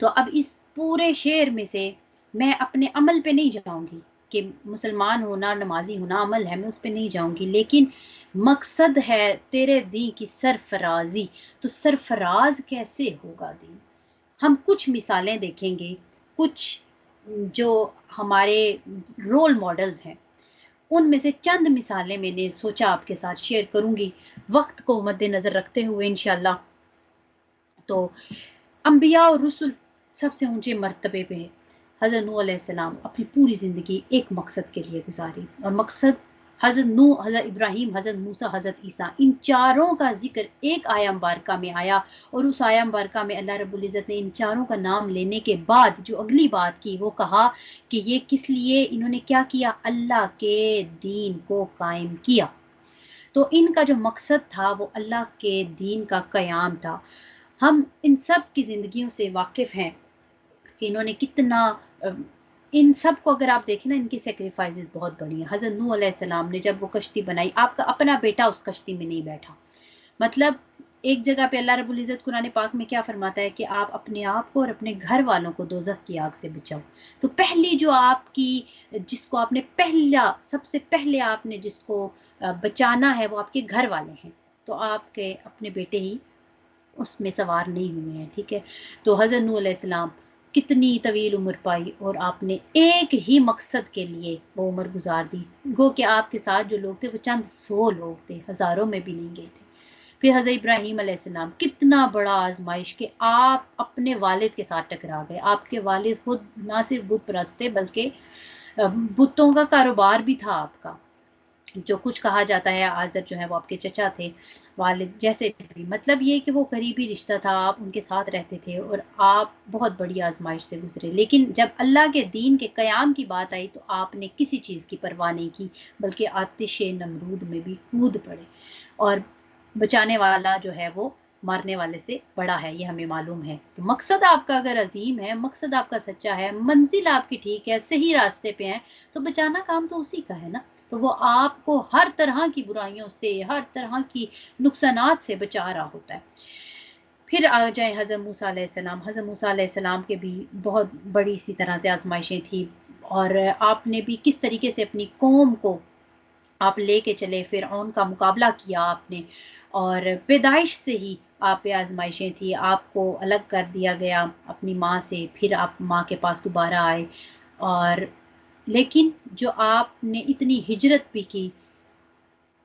تو اب اس پورے شعر میں سے میں اپنے عمل پہ نہیں جاؤں گی کہ مسلمان ہونا نمازی ہونا عمل ہے، میں اس پہ نہیں جاؤں گی، لیکن مقصد ہے تیرے دین کی سرفرازی۔ تو سرفراز کیسے ہوگا دین؟ ہم کچھ مثالیں دیکھیں گے، کچھ جو ہمارے رول ماڈلز ہیں ان میں سے چند مثالیں میں نے سوچا آپ کے ساتھ شیئر کروں گی، وقت کو مد نظر رکھتے ہوئے انشاءاللہ۔ تو انبیاء اور رسل سب سے اونچے مرتبے پہ ہے۔ حضرت نوح علیہ السلام اپنی پوری زندگی ایک مقصد کے لیے گزاری، اور مقصد حضرت نوح، حضرت ابراہیم، حضرت موسیٰ، حضرت عیسیٰ، ان چاروں کا ذکر ایک آیہ مبارکہ میں آیا، اور اس آیہ مبارکہ میں اللہ رب العزت نے ان چاروں کا نام لینے کے بعد جو اگلی بات کی وہ کہا کہ یہ کس لیے انہوں نے کیا کیا؟ اللہ کے دین کو قائم کیا۔ تو ان کا جو مقصد تھا وہ اللہ کے دین کا قیام تھا۔ ہم ان سب کی زندگیوں سے واقف ہیں کہ انہوں نے کتنا ان سب کو اگر آپ دیکھیں نا، ان کی سیکریفائسز بہت بڑی ہیں۔ حضرت نوح علیہ السلام نے جب وہ کشتی بنائی، آپ کا اپنا بیٹا اس کشتی میں نہیں بیٹھا، مطلب ایک جگہ پہ اللہ رب العزت قرآن پاک میں کیا فرماتا ہے کہ آپ اپنے آپ کو اور اپنے گھر والوں کو دوزخ کی آگ سے بچاؤ۔ تو پہلی جو آپ کی، جس کو آپ نے سب سے پہلے آپ نے جس کو بچانا ہے وہ آپ کے گھر والے ہیں، تو آپ کے اپنے بیٹے ہی اس میں سوار نہیں ہوئے ہیں، ٹھیک ہے۔ تو حضرت نوح علیہ السلام کتنی طویل عمر پائی، اور آپ نے ایک ہی مقصد کے لیے وہ عمر گزار دی، گو کہ آپ کے ساتھ جو لوگ تھے وہ چند 100 لوگ تھے، ہزاروں میں بھی نہیں گئے تھے۔ پھر حضرت ابراہیم علیہ السلام، کتنا بڑا آزمائش کہ آپ اپنے والد کے ساتھ ٹکرا گئے۔ آپ کے والد خود نہ صرف بت پرست تھے بلکہ بتوں کا کاروبار بھی تھا آپ کا، جو کچھ کہا جاتا ہے آزر جو ہے وہ آپ کے چچا تھے، والد جیسے بھی، مطلب یہ کہ وہ قریبی رشتہ تھا، آپ ان کے ساتھ رہتے تھے اور آپ بہت بڑی آزمائش سے گزرے، لیکن جب اللہ کے دین کے قیام کی بات آئی تو آپ نے کسی چیز کی پرواہ نہیں کی، بلکہ آتش نمرود میں بھی کود پڑے، اور بچانے والا جو ہے وہ مارنے والے سے بڑا ہے، یہ ہمیں معلوم ہے۔ تو مقصد آپ کا اگر عظیم ہے، مقصد آپ کا سچا ہے، منزل آپ کی ٹھیک ہے، صحیح راستے پہ ہیں، تو بچانا کام تو اسی کا ہے نا۔ تو وہ آپ کو ہر طرح کی برائیوں سے، ہر طرح کی نقصانات سے بچا رہا ہوتا ہے۔ پھر آ جائیں حضرت موسیٰ علیہ السلام۔ حضرت موسیٰ علیہ السلام کے بھی بہت بڑی اسی طرح سے آزمائشیں تھیں، اور آپ نے بھی کس طریقے سے اپنی قوم کو آپ لے کے چلے، فرعون کا مقابلہ کیا آپ نے، اور پیدائش سے ہی آپ پہ آزمائشیں تھیں، آپ کو الگ کر دیا گیا اپنی ماں سے، پھر آپ ماں کے پاس دوبارہ آئے، اور لیکن جو آپ نے اتنی ہجرت بھی کی،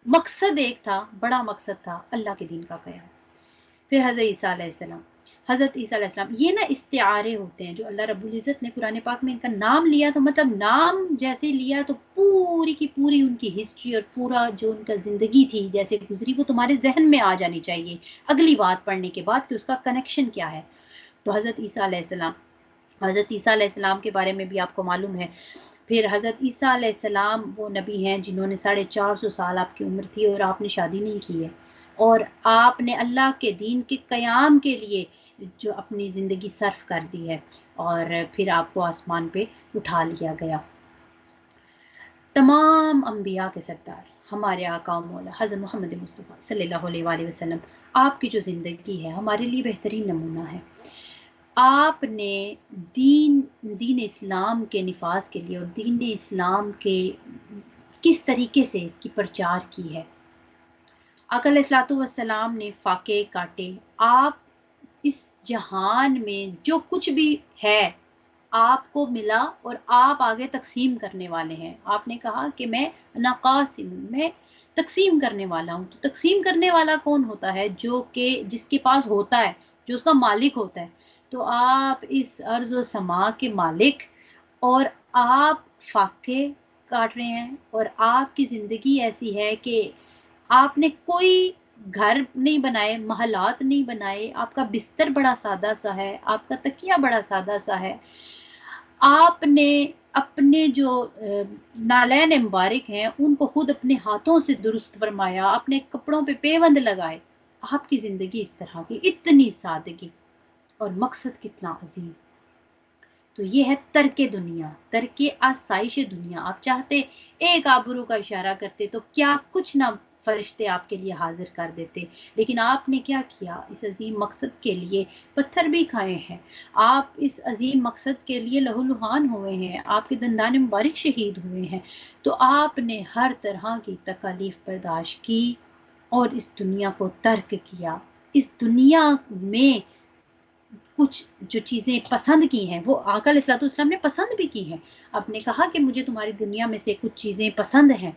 مقصد ایک تھا، بڑا مقصد تھا اللہ کے دین کا قیام۔ پھر حضرت عیسیٰ علیہ السلام، حضرت عیسیٰ علیہ السلام، یہ نا استعارے ہوتے ہیں جو اللہ رب العزت نے قرآن پاک میں ان کا نام لیا، تو مطلب نام جیسے لیا تو پوری کی پوری ان کی ہسٹری اور پورا جو ان کا زندگی تھی جیسے گزری وہ تمہارے ذہن میں آ جانی چاہیے اگلی بات پڑھنے کے بعد کہ اس کا کنیکشن کیا ہے۔ تو حضرت عیسیٰ علیہ السلام، حضرت عیسیٰ علیہ السلام کے بارے میں بھی آپ کو معلوم ہے۔ پھر حضرت عیسیٰ علیہ السلام وہ نبی ہیں جنہوں نے 450 سال آپ کی عمر تھی اور آپ نے شادی نہیں کی ہے، اور آپ نے اللہ کے دین کے قیام کے لیے جو اپنی زندگی صرف کر دی ہے، اور پھر آپ کو آسمان پہ اٹھا لیا گیا۔ تمام انبیاء کے سردار ہمارے آقا و مولا حضرت محمد مصطفیٰ صلی اللہ علیہ وآلہ وسلم، آپ کی جو زندگی ہے ہمارے لیے بہترین نمونہ ہے۔ آپ نے دین اسلام کے نفاذ کے لیے اور دین اسلام کے کس طریقے سے اس کی پرچار کی ہے۔ آقا علیہ الصلوۃ والسلام نے فاقے کاٹے، آپ اس جہان میں جو کچھ بھی ہے آپ کو ملا اور آپ آگے تقسیم کرنے والے ہیں۔ آپ نے کہا کہ میں ناقاسم، میں تقسیم کرنے والا ہوں۔ تو تقسیم کرنے والا کون ہوتا ہے؟ جو کہ جس کے پاس ہوتا ہے، جو اس کا مالک ہوتا ہے۔ تو آپ اس ارض و سما کے مالک، اور آپ فاقے کاٹ رہے ہیں، اور آپ کی زندگی ایسی ہے کہ آپ نے کوئی گھر نہیں بنائے، محلات نہیں بنائے، آپ کا بستر بڑا سادہ سا ہے، آپ کا تکیہ بڑا سادہ سا ہے، آپ نے اپنے جو نالین مبارک ہیں ان کو خود اپنے ہاتھوں سے درست فرمایا، اپنے کپڑوں پہ پیوند لگائے۔ آپ کی زندگی اس طرح کی، اتنی سادگی، اور مقصد کتنا عظیم۔ تو یہ ہے ترک دنیا، ترک آسائش دنیا۔ آپ چاہتے ایک آبرو کا اشارہ کرتے تو کیا کچھ نہ فرشتے آپ کے لیے حاضر کر دیتے، لیکن آپ نے کیا کیا؟ اس عظیم مقصد کے لیے پتھر بھی کھائے ہیں، آپ اس عظیم مقصد کے لیے لہو لہان ہوئے ہیں، آپ کے دندان مبارک شہید ہوئے ہیں، تو آپ نے ہر طرح کی تکالیف برداشت کی اور اس دنیا کو ترک کیا۔ اس دنیا میں کچھ جو چیزیں پسند کی ہیں وہ آقا علیہ الصلوۃ والسلام نے پسند بھی کی ہیں۔ آپ نے کہا کہ مجھے تمہاری دنیا میں سے کچھ چیزیں پسند ہیں،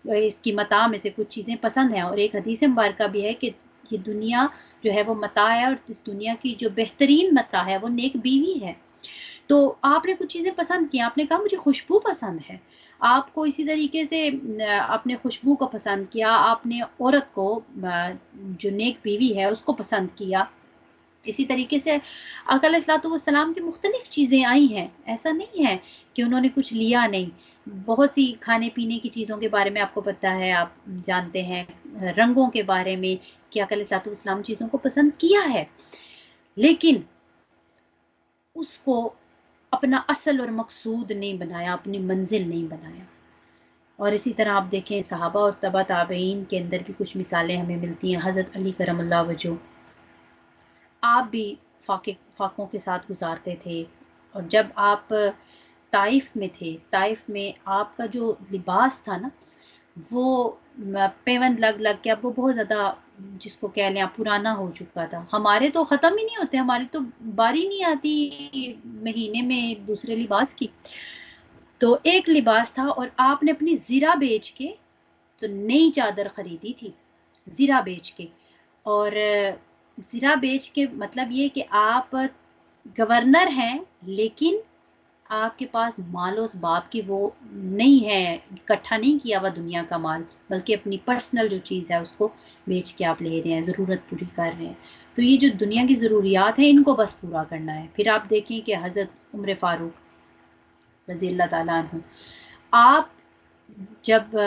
اس کی متاع میں سے کچھ چیزیں پسند ہیں، اور ایک حدیث مبارکہ بھی ہے کہ یہ دنیا جو ہے وہ متاع ہے، اور اس دنیا کی جو بہترین متاع ہے وہ نیک بیوی ہے۔ تو آپ نے کچھ چیزیں پسند کی، آپ نے کہا مجھے خوشبو پسند ہے، آپ کو اسی طریقے سے اپنے خوشبو کو پسند کیا، آپ نے عورت کو جو نیک بیوی ہے اس کو پسند کیا۔ اسی طریقے سے آقا علیہ الصلوۃ والسلام کی مختلف چیزیں آئی ہیں، ایسا نہیں ہے کہ انہوں نے کچھ لیا نہیں۔ بہت سی کھانے پینے کی چیزوں کے بارے میں آپ کو پتہ ہے، آپ جانتے ہیں، رنگوں کے بارے میں کہ آقا علیہ الصلوۃ والسلام چیزوں کو پسند کیا ہے، لیکن اس کو اپنا اصل اور مقصود نہیں بنایا، اپنی منزل نہیں بنایا۔ اور اسی طرح آپ دیکھیں صحابہ اور تبع تابعین کے اندر بھی کچھ مثالیں ہمیں ملتی ہیں۔ حضرت علی کرم اللہ وجہ، آپ بھی فاقوں کے ساتھ گزارتے تھے، اور جب آپ طائف میں تھے، طائف میں آپ کا جو لباس تھا نا وہ پیوند لگ لگ کے اب وہ بہت زیادہ، جس کو کہہ لیں آپ، پرانا ہو چکا تھا۔ ہمارے تو ختم ہی نہیں ہوتے، ہماری تو باری نہیں آتی مہینے میں دوسرے لباس کی۔ تو ایک لباس تھا اور آپ نے اپنی زرہ بیچ کے تو نئی چادر خریدی تھی، زرہ بیچ کے۔ اور زرہ بیچ کے مطلب یہ کہ آپ گورنر ہیں لیکن آپ کے پاس مال و اسباب کی وہ نہیں ہے، اکٹھا نہیں کیا ہوا دنیا کا مال، بلکہ اپنی پرسنل جو چیز ہے اس کو بیچ کے آپ لے رہے ہیں، ضرورت پوری کر رہے ہیں۔ تو یہ جو دنیا کی ضروریات ہیں ان کو بس پورا کرنا ہے۔ پھر آپ دیکھیں کہ حضرت عمر فاروق رضی اللہ تعالیٰ عنہ، آپ جب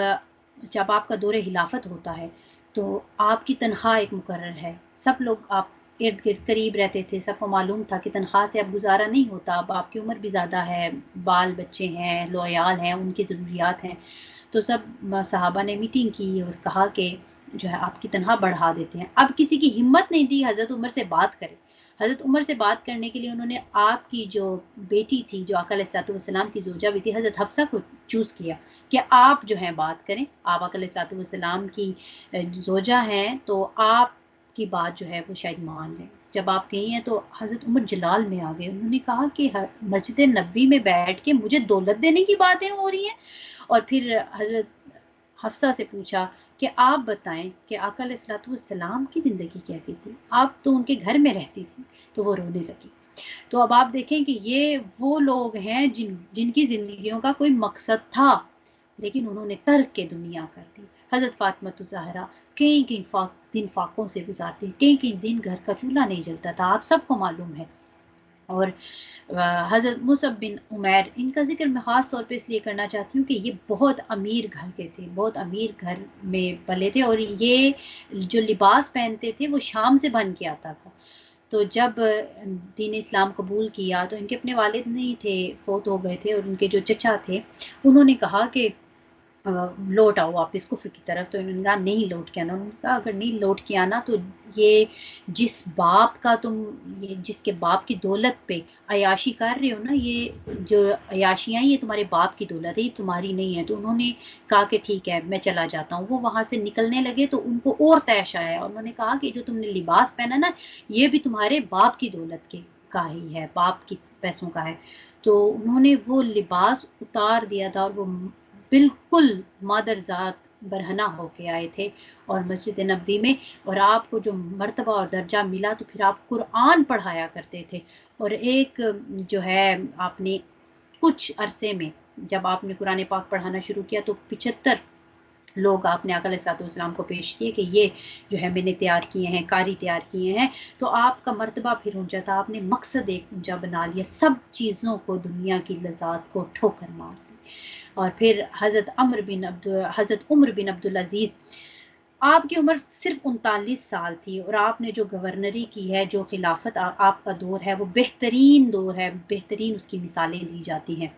آپ کا دور خلافت ہوتا ہے تو آپ کی تنخواہ ایک مقرر ہے، سب لوگ آپ ارد گرد قریب رہتے تھے، سب کو معلوم تھا کہ تنخواہ سے اب گزارا نہیں ہوتا، اب آپ کی عمر بھی زیادہ ہے، بال بچے ہیں، لویال ہیں، ان کی ضروریات ہیں۔ تو سب صحابہ نے میٹنگ کی اور کہا کہ جو ہے آپ کی تنخواہ بڑھا دیتے ہیں۔ اب کسی کی ہمت نہیں تھی حضرت عمر سے بات کرے۔ حضرت عمر سے بات کرنے کے لیے انہوں نے آپ کی جو بیٹی تھی، جو آقا علیہ الصلوۃ والسلام کی زوجہ بھی تھی، حضرت حفصہ کو چوز کیا کہ آپ جو ہیں بات کریں، آپ آقا علیہ الصلوۃ والسلام کی زوجہ ہیں تو آپ کی بات جو ہے وہ شاید مان لیں۔ جب آپ کہی ہیں تو حضرت عمر جلال میں آ گئے، انہوں نے کہا کہ مسجد نبوی میں بیٹھ کے مجھے دولت دینے کی باتیں ہو رہی ہیں۔ اور پھر حضرت حفصہ سے پوچھا کہ آپ بتائیں کہ آقا علیہ الصلوۃ والسلام کی زندگی کیسی تھی، آپ تو ان کے گھر میں رہتی تھی، تو وہ رونے لگی۔ تو اب آپ دیکھیں کہ یہ وہ لوگ ہیں جن کی زندگیوں کا کوئی مقصد تھا لیکن انہوں نے ترک کے دنیا کر دی۔ حضرت فاطمہ الزہرا کئی دن فاقوں سے گزارتی، کئی دن گھر کا چولہا نہیں جلتا تھا، آپ سب کو معلوم ہے۔ اور حضرت مصعب بن عمیر، ان کا ذکر میں خاص طور پہ اس لیے کرنا چاہتی ہوں کہ یہ بہت امیر گھر کے تھے، بہت امیر گھر میں پلے تھے، اور یہ جو لباس پہنتے تھے وہ شام سے بن کے آتا تھا۔ تو جب دین اسلام قبول کیا تو ان کے اپنے والد نہیں تھے، فوت ہو گئے تھے، اور ان کے جو چچا تھے انہوں نے کہا کہ لوٹ آؤ واپس کفر کی طرف، تو انہوں نے کہا نہیں لوٹ کے آنا۔ انہوں نے کہا اگر نہیں لوٹ کے آنا تو یہ جس کے باپ کی دولت پہ عیاشی کر رہے ہو نا، یہ جو عیاشیاں ہیں یہ تمہارے باپ کی دولت ہے، یہ تمہاری نہیں ہے۔ تو انہوں نے کہا کہ ٹھیک ہے میں چلا جاتا ہوں۔ وہ وہاں سے نکلنے لگے تو ان کو اور طیش آیا، انہوں نے کہا کہ جو تم نے لباس پہنا نا یہ بھی تمہارے باپ کی دولت کا ہی ہے، باپ کی پیسوں کا ہے۔ تو انہوں نے وہ لباس اتار دیا تھا اور وہ بالکل مادر ذات برہنہ ہو کے آئے تھے اور مسجد نبوی میں، اور آپ کو جو مرتبہ اور درجہ ملا تو پھر آپ قرآن پڑھایا کرتے تھے۔ اور ایک جو ہے آپ نے کچھ عرصے میں جب آپ نے قرآن پاک پڑھانا شروع کیا تو 75 لوگ آپ نے آقا علیہ الصلوۃ والسلام کو پیش کیے کہ یہ جو ہے میں نے تیار کیے ہیں، قاری تیار کیے ہیں۔ تو آپ کا مرتبہ پھر اونچا تھا، آپ نے مقصد ایک اونچا بنا لیا، سب چیزوں کو، دنیا کی لذات کو ٹھوکر مار دی۔ اور پھر حضرت عمر بن عبدالعزیز، آپ کی عمر صرف 39 سال تھی، اور آپ نے جو گورنری کی ہے، جو خلافت آپ کا دور ہے وہ بہترین دور ہے، بہترین اس کی مثالیں دی جاتی ہیں۔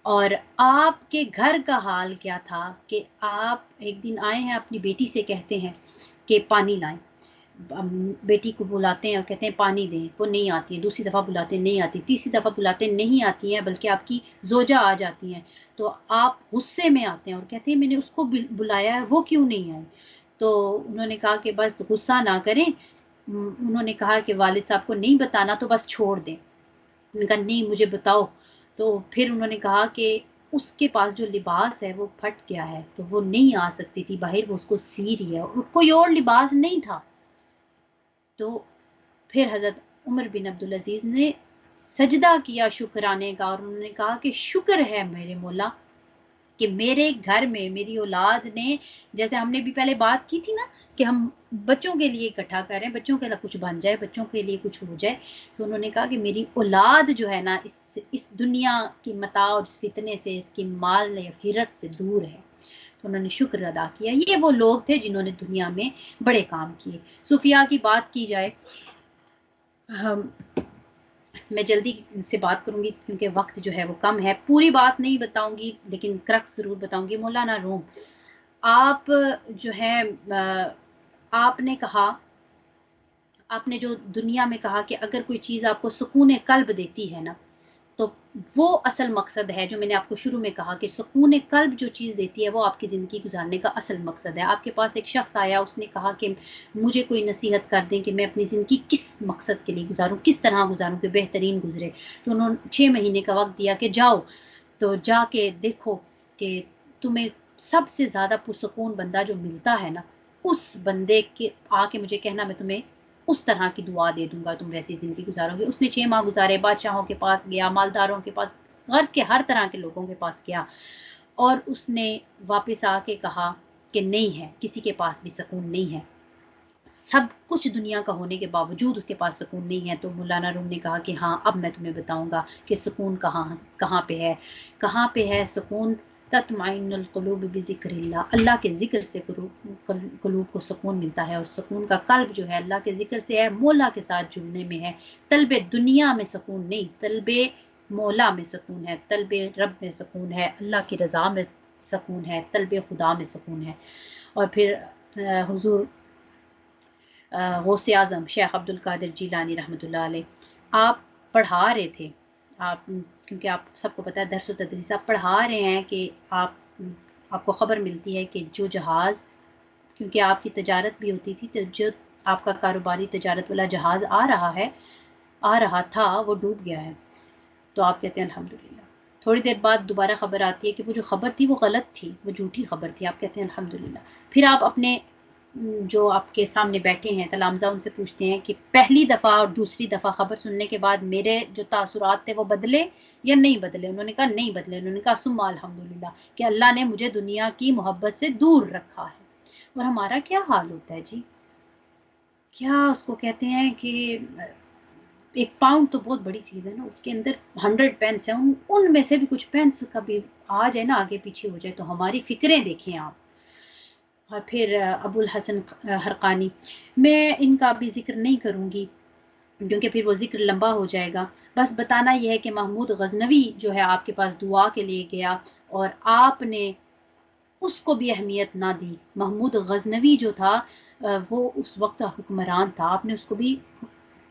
اور آپ کے گھر کا حال کیا تھا کہ آپ ایک دن آئے ہیں اپنی بیٹی سے کہتے ہیں کہ پانی لائیں، بیٹی کو بلاتے ہیں اور کہتے ہیں پانی دیں، وہ نہیں آتی ہے، دوسری دفعہ بلاتے ہیں نہیں آتی، تیسری دفعہ بلاتے ہیں نہیں آتی ہیں، بلکہ آپ کی زوجہ آ جاتی ہیں تو آپ غصے میں آتے ہیں اور کہتے ہیں میں نے اس کو بلایا ہے وہ کیوں نہیں آئی؟ تو انہوں نے کہا کہ بس غصہ نہ کریں، انہوں نے کہا کہ والد صاحب کو نہیں بتانا تو بس چھوڑ دیں، انہوں نے کہا نہیں مجھے بتاؤ، تو پھر انہوں نے کہا کہ اس کے پاس جو لباس ہے وہ پھٹ گیا ہے تو وہ نہیں آ سکتی تھی باہر، وہ اس کو سی رہی ہے اور کوئی اور لباس نہیں تھا۔ تو پھر حضرت عمر بن عبدالعزیز نے سجدہ کیا شکرانے کا اور انہوں نے کہا کہ شکر ہے میرے مولا کہ میرے گھر میں میری اولاد نے، جیسے ہم نے بھی پہلے بات کی تھی نا کہ ہم بچوں کے لیے اکٹھا کریں، بچوں کے لیے کچھ بن جائے، بچوں کے لیے کچھ ہو جائے، تو انہوں نے کہا کہ میری اولاد جو ہے نا اس دنیا کی متاع اور اس فتنے سے، اس کی مال یا حرت سے دور ہے، تو انہوں نے شکر ادا کیا۔ یہ وہ لوگ تھے جنہوں نے دنیا میں بڑے کام کیے۔ صوفیاء کی بات کی جائے، میں جلدی سے بات کروں گی کیونکہ وقت جو ہے وہ کم ہے، پوری بات نہیں بتاؤں گی لیکن کرکس ضرور بتاؤں گی۔ مولانا روم، آپ جو ہے آپ نے کہا، آپ نے جو دنیا میں کہا کہ اگر کوئی چیز آپ کو سکون قلب دیتی ہے نا تو وہ اصل مقصد ہے، جو میں نے آپ کو شروع میں کہا کہ سکون قلب جو چیز دیتی ہے وہ آپ کی زندگی گزارنے کا اصل مقصد ہے۔ آپ کے پاس ایک شخص آیا، اس نے کہا کہ مجھے کوئی نصیحت کر دیں کہ میں اپنی زندگی کس مقصد کے لیے گزاروں، کس طرح گزاروں کہ بہترین گزرے، تو انہوں نے 6 مہینے کا وقت دیا کہ جاؤ تو جا کے دیکھو کہ تمہیں سب سے زیادہ پرسکون بندہ جو ملتا ہے نا، اس بندے کے آ کے مجھے کہنا، میں تمہیں اس طرح کی دعا دے دوں گا، تم ویسی زندگی گزارو گے۔ اس نے 6 ماہ گزارے، بادشاہوں کے پاس گیا، مالداروں کے پاس، غرب کے ہر طرح کے لوگوں کے پاس گیا، اور اس نے واپس آ کے کہا کہ نہیں ہے، کسی کے پاس بھی سکون نہیں ہے، سب کچھ دنیا کا ہونے کے باوجود اس کے پاس سکون نہیں ہے۔ تو مولانا روم نے کہا کہ ہاں اب میں تمہیں بتاؤں گا کہ سکون کہاں پہ ہے، کہاں پہ ہے سکون؟ تطمئن القلوب بذکر اللہ، اللہ کے ذکر سے قلوب کو سکون ملتا ہے، اور سکون کا قلب جو ہے اللہ کے ذکر سے ہے، مولا کے ساتھ جڑنے میں ہے۔ طلب دنیا میں سکون نہیں، طلب مولا میں سکون ہے، طلب رب میں سکون ہے، اللہ کی رضا میں سکون ہے، طلب خدا میں سکون ہے۔ اور پھر حضور غوث اعظم شیخ عبد القادر جیلانی رحمۃ اللہ علیہ، آپ پڑھا رہے تھے، آپ کیونکہ آپ سب کو پتہ ہے درس و تدریس آپ پڑھا رہے ہیں کہ آپ کو خبر ملتی ہے کہ جو جہاز، کیونکہ آپ کی تجارت بھی ہوتی تھی، تو جو آپ کا کاروباری تجارت والا جہاز آ رہا تھا وہ ڈوب گیا ہے، تو آپ کہتے ہیں الحمدللہ۔ تھوڑی دیر بعد دوبارہ خبر آتی ہے کہ وہ جو خبر تھی وہ غلط تھی، وہ جھوٹی خبر تھی، آپ کہتے ہیں الحمدللہ۔ پھر آپ اپنے جو آپ کے سامنے بیٹھے ہیں تلامذہ، ان سے پوچھتے ہیں کہ پہلی دفعہ اور دوسری دفعہ خبر سننے کے بعد میرے جو تاثرات تھے وہ بدلے یا نہیں بدلے؟ انہوں نے کہا نہیں بدلے۔ انہوں نے کہا ثم الحمدللہ کہ اللہ نے مجھے دنیا کی محبت سے دور رکھا ہے۔ اور ہمارا کیا حال ہوتا ہے جی؟ کیا اس کو کہتے ہیں کہ ایک پاؤنڈ تو بہت بڑی چیز ہے نا، اس کے اندر 100 پینس ہیں، ان میں سے بھی کچھ پینس کا بھی آ جائے نا آگے پیچھے ہو جائے تو ہماری فکریں دیکھیں آپ۔ اور پھر ابو الحسن حرقانی، میں ان کا بھی ذکر نہیں کروں گی کیونکہ پھر وہ ذکر لمبا ہو جائے گا، بس بتانا یہ ہے کہ محمود غزنوی جو ہے آپ کے پاس دعا کے لیے گیا اور آپ نے اس کو بھی اہمیت نہ دی۔ محمود غزنوی جو تھا وہ اس وقت حکمران تھا، آپ نے اس کو بھی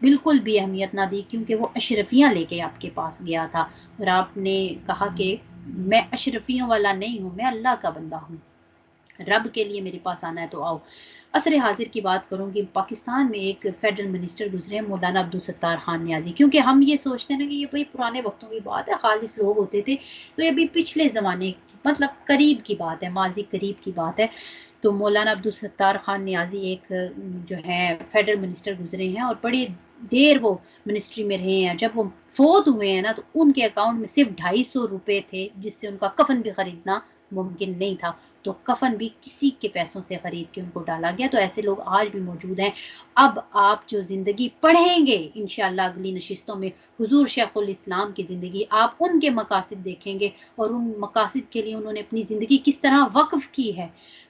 بالکل بھی اہمیت نہ دی کیونکہ وہ اشرفیاں لے کے آپ کے پاس گیا تھا، اور آپ نے کہا کہ میں اشرفیوں والا نہیں ہوں، میں اللہ کا بندہ ہوں، رب کے لیے میرے پاس آنا ہے تو آؤ۔ عصر حاضر کی بات کروں گی، پاکستان میں ایک فیڈرل منسٹر گزرے ہیں مولانا عبدالستار خان نیازی، کیونکہ ہم یہ سوچتے ہیں نا کہ یہ بھائی پرانے وقتوں کی بات ہے، خالص لوگ ہوتے تھے، تو یہ بھی پچھلے زمانے مطلب قریب کی بات ہے، ماضی قریب کی بات ہے۔ تو مولانا عبدالستار خان نیازی ایک جو ہے فیڈرل منسٹر گزرے ہیں اور بڑی دیر وہ منسٹری میں رہے ہیں۔ جب وہ فوت ہوئے ہیں نا تو ان کے اکاؤنٹ میں صرف 250 روپے تھے، جس سے ان کا کفن بھی خریدنا ممکن نہیں تھا، تو کفن بھی کسی کے پیسوں سے خرید کے ان کو ڈالا گیا۔ تو ایسے لوگ آج بھی موجود ہیں۔ اب آپ جو زندگی پڑھیں گے انشاءاللہ اگلی نشستوں میں حضور شیخ الاسلام کی زندگی، آپ ان کے مقاصد دیکھیں گے اور ان مقاصد کے لیے انہوں نے اپنی زندگی کس طرح وقف کی ہے،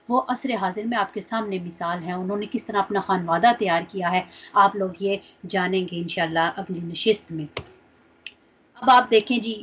وہ عصر حاضر میں آپ کے سامنے مثال ہے، انہوں نے کس طرح اپنا خانوادہ تیار کیا ہے، آپ لوگ یہ جانیں گے انشاءاللہ اگلی نشست میں۔ اب آپ دیکھیں جی،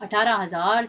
18,000